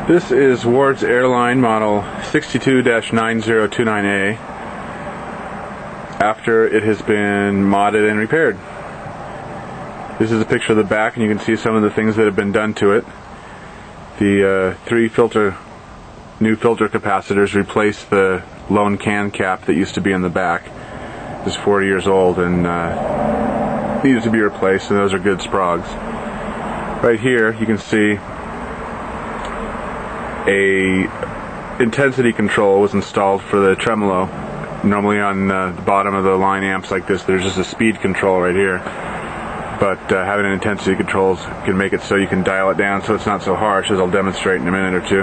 This is Ward's Airline model 62-9029A after it has been modded and repaired. This is a picture of the back, and you can see some of the things that have been done to it. The three new filter capacitors replaced the lone can cap that used to be in the back. It's 40 years old and needed to be replaced, and those are good sprogs. Right here you can see a intensity control was installed for the tremolo. Normally on the bottom of the line amps like this, there's just a speed control right here, but having an intensity control can make it so you can dial it down so it's not so harsh, as I'll demonstrate in a minute or two.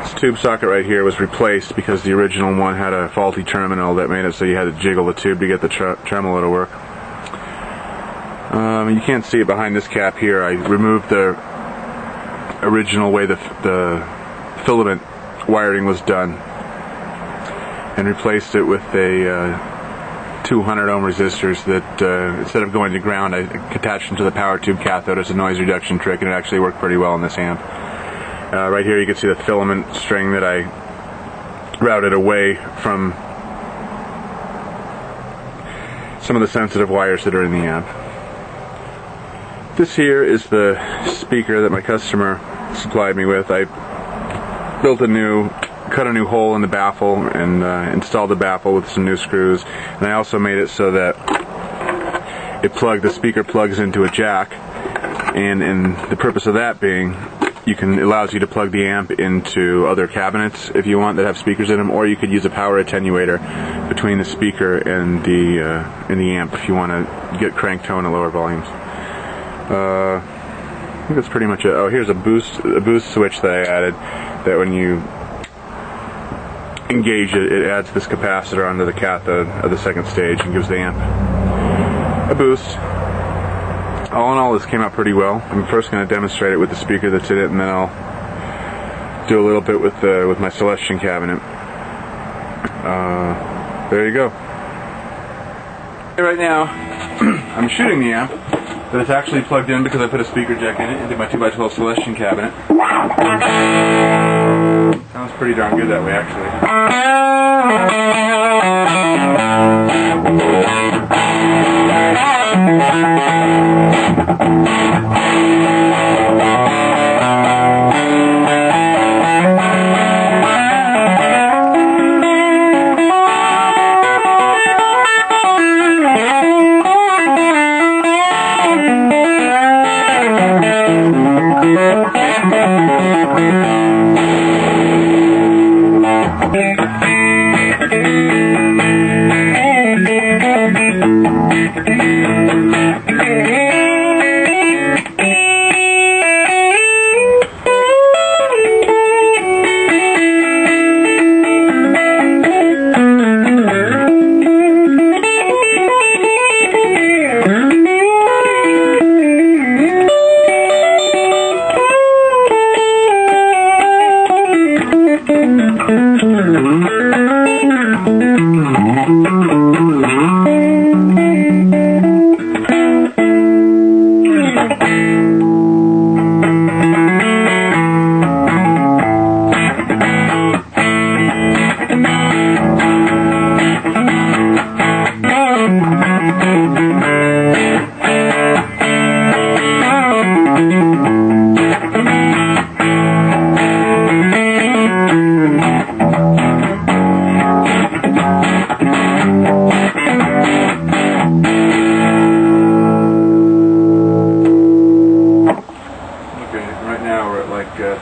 This tube socket right here was replaced because the original one had a faulty terminal that made it so you had to jiggle the tube to get the tremolo to work. You can't see it behind this cap here. I removed the original way the filament wiring was done and replaced it with a 200 ohm resistors that instead of going to ground, I attached them to the power tube cathode as a noise reduction trick, and it actually worked pretty well on this amp. Right here you can see the filament string that I routed away from some of the sensitive wires that are in the amp. This here is the speaker that my customer supplied me with. I cut a new hole in the baffle and installed the baffle with some new screws, and I also made it so that the speaker plugs into a jack, and the purpose of that being, it allows you to plug the amp into other cabinets if you want that have speakers in them, or you could use a power attenuator between the speaker and the amp if you want to get crank tone at lower volumes. I think that's pretty much it. Oh, here's a boost switch that I added, that when you engage it, it adds this capacitor onto the cathode of the second stage and gives the amp a boost. All in all, this came out pretty well. I'm first going to demonstrate it with the speaker that's in it, and then I'll do a little bit with my Celestion cabinet. There you go. Right now, I'm shooting the amp, but it's actually plugged in because I put a speaker jack in it into my 2x12 Celestion cabinet. Sounds pretty darn good that way, actually.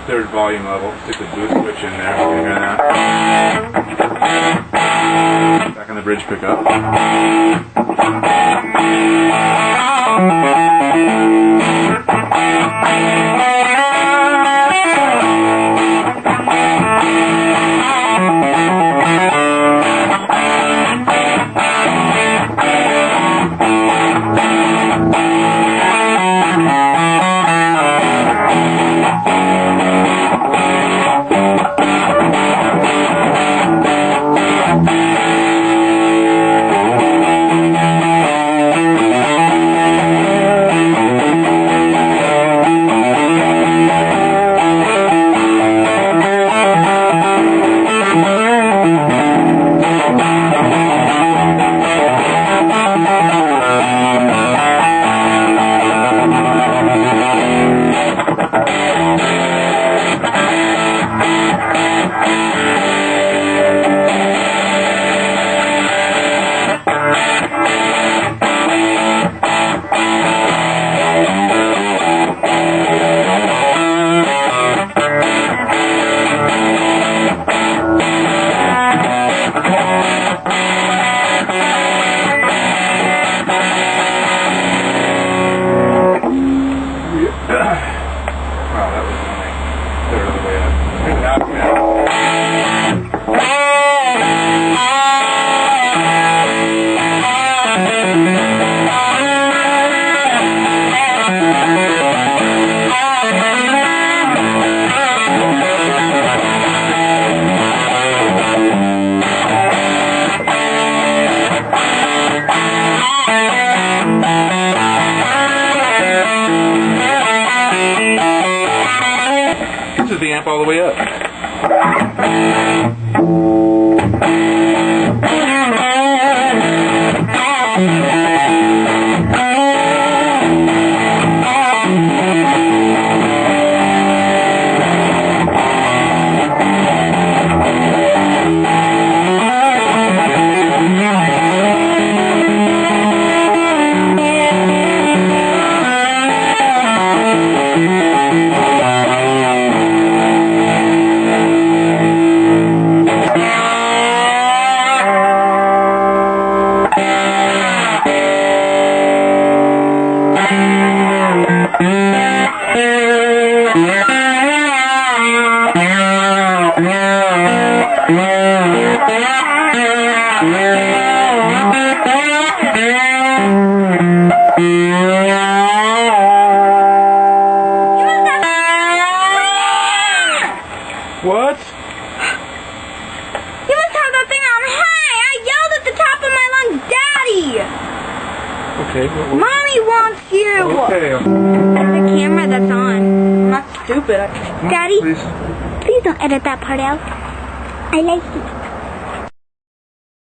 Third volume level. Stick the boost switch in there. Hear that? Back on the bridge pickup. amp all the way up. What? You must have that thing on high! I yelled at the top of my lungs, Daddy! Okay. Mommy wants you! Okay. There's a camera that's on. I'm not stupid. Daddy, Please. please don't edit that part out. I like you.